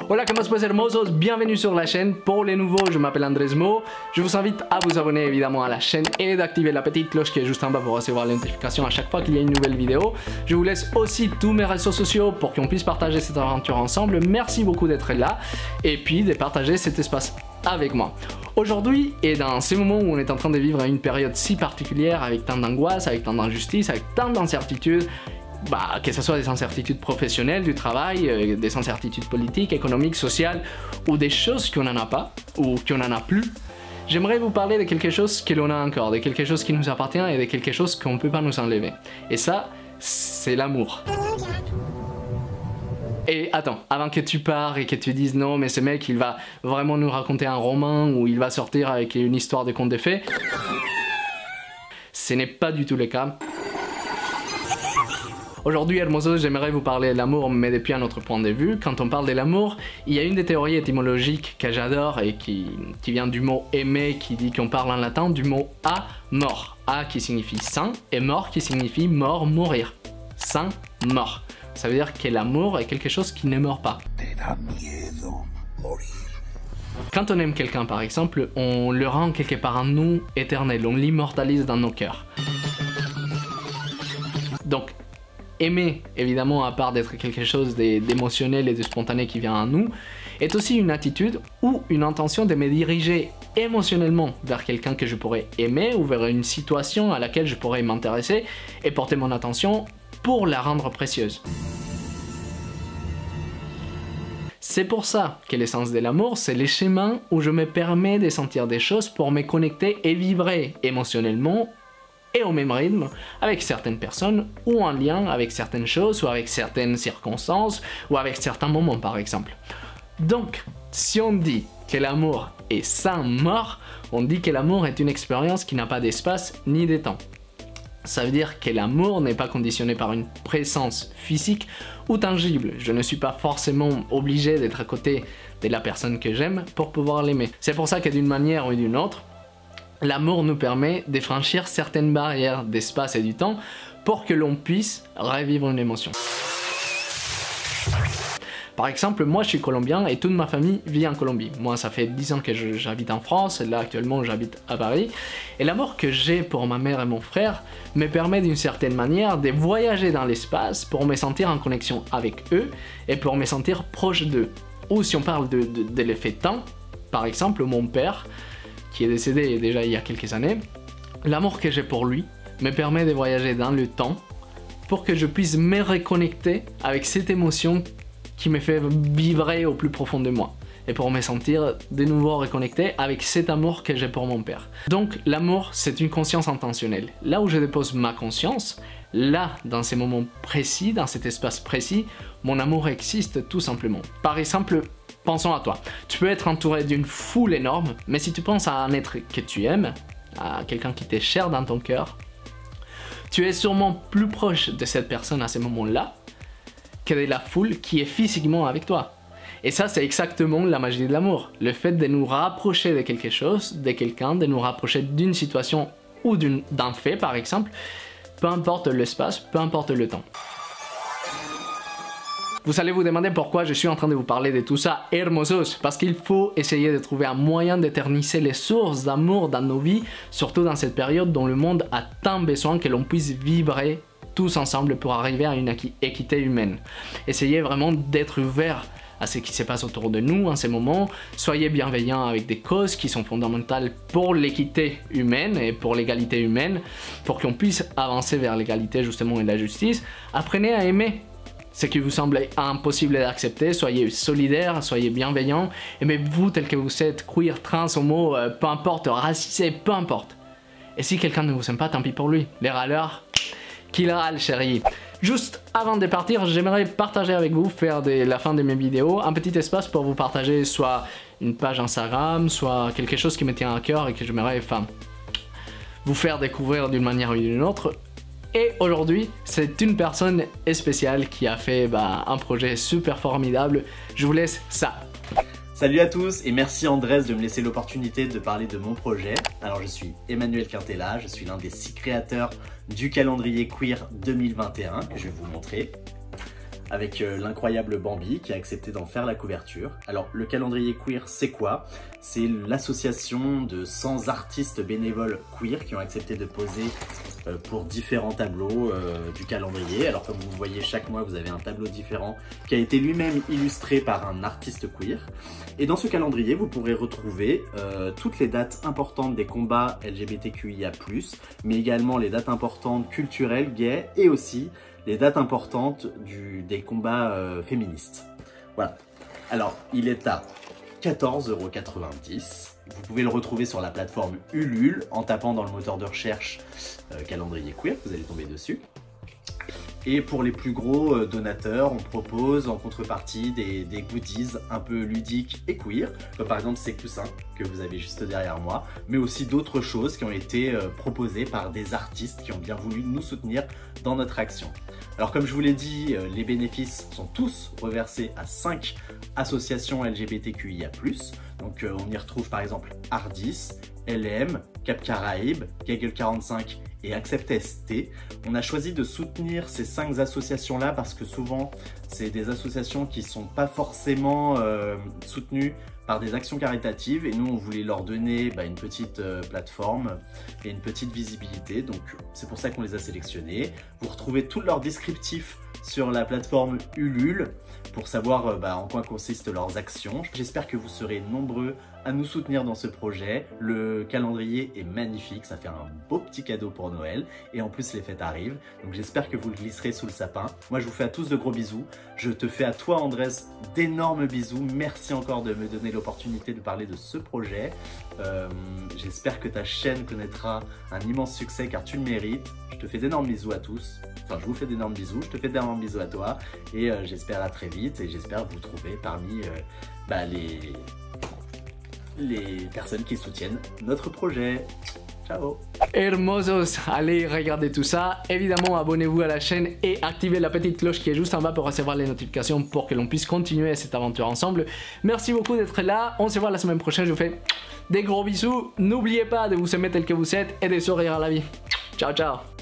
Hola, ¿cómo estás, hermosos? Bienvenue sur la chaîne. Pour les nouveaux, je m'appelle Andrés Mo. Je vous invite à vous abonner évidemment à la chaîne et d'activer la petite cloche qui est juste en bas pour recevoir les notifications à chaque fois qu'il y a une nouvelle vidéo. Je vous laisse aussi tous mes réseaux sociaux pour qu'on puisse partager cette aventure ensemble. Merci beaucoup d'être là et puis de partager cet espace avec moi. Aujourd'hui, et dans ces moments où on est en train de vivre une période si particulière avec tant d'angoisse, avec tant d'injustice, avec tant d'incertitudes, que ce soit des incertitudes professionnelles, du travail, des incertitudes politiques, économiques, sociales, ou des choses qu'on n'en a pas, ou qu'on n'en a plus, j'aimerais vous parler de quelque chose que l'on a encore, de quelque chose qui nous appartient et de quelque chose qu'on ne peut pas nous enlever. Et ça, c'est l'amour. Et attends, avant que tu pars et que tu dises non mais ce mec il va vraiment nous raconter un roman ou il va sortir avec une histoire de conte de fées, ce n'est pas du tout le cas. Aujourd'hui, hermosos, j'aimerais vous parler de l'amour, mais depuis un autre point de vue. Quand on parle de l'amour, il y a une des théories étymologiques que j'adore et qui vient du mot aimer, qui dit qu'on parle en latin du mot amor. A qui signifie saint et mort qui signifie mort, mourir. Saint, mort. Ça veut dire que l'amour est quelque chose qui ne meurt pas. Quand on aime quelqu'un, par exemple, on le rend quelque part en nous éternel, on l'immortalise dans nos cœurs. Donc, aimer, évidemment, à part d'être quelque chose d'émotionnel et de spontané qui vient en nous, est aussi une attitude ou une intention de me diriger émotionnellement vers quelqu'un que je pourrais aimer ou vers une situation à laquelle je pourrais m'intéresser et porter mon attention pour la rendre précieuse. C'est pour ça que l'essence de l'amour, c'est les chemins où je me permets de sentir des choses pour me connecter et vibrer émotionnellement et au même rythme avec certaines personnes ou en lien avec certaines choses ou avec certaines circonstances ou avec certains moments par exemple. Donc, si on dit que l'amour est sans mort, on dit que l'amour est une expérience qui n'a pas d'espace ni de temps. Ça veut dire que l'amour n'est pas conditionné par une présence physique ou tangible. Je ne suis pas forcément obligé d'être à côté de la personne que j'aime pour pouvoir l'aimer. C'est pour ça que d'une manière ou d'une autre, l'amour nous permet de franchir certaines barrières d'espace et du temps pour que l'on puisse revivre une émotion. Par exemple, moi je suis colombien et toute ma famille vit en Colombie. Moi ça fait 10 ans que j'habite en France, là actuellement j'habite à Paris. Et l'amour que j'ai pour ma mère et mon frère me permet d'une certaine manière de voyager dans l'espace pour me sentir en connexion avec eux et pour me sentir proche d'eux. Ou si on parle de l'effet temps, par exemple mon père, qui est décédé déjà il y a quelques années, l'amour que j'ai pour lui me permet de voyager dans le temps pour que je puisse me reconnecter avec cette émotion qui me fait vibrer au plus profond de moi et pour me sentir de nouveau reconnecté avec cet amour que j'ai pour mon père. Donc l'amour, c'est une conscience intentionnelle. Là où je dépose ma conscience, là, dans ces moments précis, dans cet espace précis, mon amour existe tout simplement. Par exemple, pensons à toi. Tu peux être entouré d'une foule énorme, mais si tu penses à un être que tu aimes, à quelqu'un qui t'est cher dans ton cœur, tu es sûrement plus proche de cette personne à ce moment-là que de la foule qui est physiquement avec toi. Et ça, c'est exactement la magie de l'amour. Le fait de nous rapprocher de quelque chose, de quelqu'un, de nous rapprocher d'une situation ou d'un fait, par exemple, peu importe l'espace, peu importe le temps. Vous allez vous demander pourquoi je suis en train de vous parler de tout ça, hermosos, parce qu'il faut essayer de trouver un moyen d'éterniser les sources d'amour dans nos vies, surtout dans cette période dont le monde a tant besoin que l'on puisse vibrer tous ensemble pour arriver à une équité humaine. Essayez vraiment d'être ouvert à ce qui se passe autour de nous en ces moments. Soyez bienveillants avec des causes qui sont fondamentales pour l'équité humaine et pour l'égalité humaine, pour qu'on puisse avancer vers l'égalité justement et la justice. Apprenez à aimer ce qui vous semble impossible d'accepter, soyez solidaires, soyez bienveillants, aimez-vous tel que vous êtes, queer, trans, homo, peu importe, racisé, peu importe. Et si quelqu'un ne vous aime pas, tant pis pour lui. Les râleurs, qu'il râle, chérie. Juste avant de partir, j'aimerais partager avec vous, faire de la fin de mes vidéos, un petit espace pour vous partager soit une page Instagram, soit quelque chose qui me tient à cœur et que j'aimerais vous faire découvrir d'une manière ou d'une autre. Et aujourd'hui, c'est une personne spéciale qui a fait un projet super formidable. Je vous laisse ça. Salut à tous et merci Andrés de me laisser l'opportunité de parler de mon projet. Alors je suis Emmanuel Quintella, je suis l'un des 6 créateurs du calendrier queer 2021 que je vais vous montrer. avec l'incroyable Bambi qui a accepté d'en faire la couverture. Alors le calendrier queer, c'est quoi? C'est l'association de 100 artistes bénévoles queer qui ont accepté de poser pour différents tableaux du calendrier. Alors comme vous voyez, chaque mois vous avez un tableau différent qui a été lui-même illustré par un artiste queer. Et dans ce calendrier, vous pourrez retrouver toutes les dates importantes des combats LGBTQIA+, mais également les dates importantes culturelles, gays, et aussi les dates importantes des combats féministes. Voilà. Alors, il est à 14,90 €. Vous pouvez le retrouver sur la plateforme Ulule en tapant dans le moteur de recherche calendrier queer, vous allez tomber dessus. Et pour les plus gros donateurs, on propose en contrepartie des goodies un peu ludiques et queer, comme par exemple ces coussins que vous avez juste derrière moi, mais aussi d'autres choses qui ont été proposées par des artistes qui ont bien voulu nous soutenir dans notre action. Alors comme je vous l'ai dit, les bénéfices sont tous reversés à 5 associations LGBTQIA+. Donc on y retrouve par exemple Ardis, LM, Cap Caraïbes, Gaggle 45 et Accept ST. On a choisi de soutenir ces 5 associations-là parce que souvent, c'est des associations qui ne sont pas forcément soutenues par des actions caritatives et nous, on voulait leur donner une petite plateforme et une petite visibilité. Donc, c'est pour ça qu'on les a sélectionnés. Vous retrouvez tout leur descriptif sur la plateforme Ulule pour savoir en quoi consistent leurs actions. J'espère que vous serez nombreux à nous soutenir dans ce projet. Le calendrier est magnifique, ça fait un beau petit cadeau pour Noël et en plus les fêtes arrivent, donc j'espère que vous le glisserez sous le sapin. Moi je vous fais à tous de gros bisous, je te fais à toi Andrés d'énormes bisous, merci encore de me donner l'opportunité de parler de ce projet. J'espère que ta chaîne connaîtra un immense succès car tu le mérites. Je te fais d'énormes bisous à tous, enfin je vous fais d'énormes bisous, je te fais d'énormes bisous à toi et j'espère à très vite et j'espère vous trouver parmi les personnes qui soutiennent notre projet. Ciao. Hermosos, allez regarder tout ça. Évidemment, abonnez-vous à la chaîne et activez la petite cloche qui est juste en bas pour recevoir les notifications pour que l'on puisse continuer cette aventure ensemble. Merci beaucoup d'être là. On se voit la semaine prochaine. Je vous fais des gros bisous. N'oubliez pas de vous aimer tel que vous êtes et de sourire à la vie. Ciao, ciao.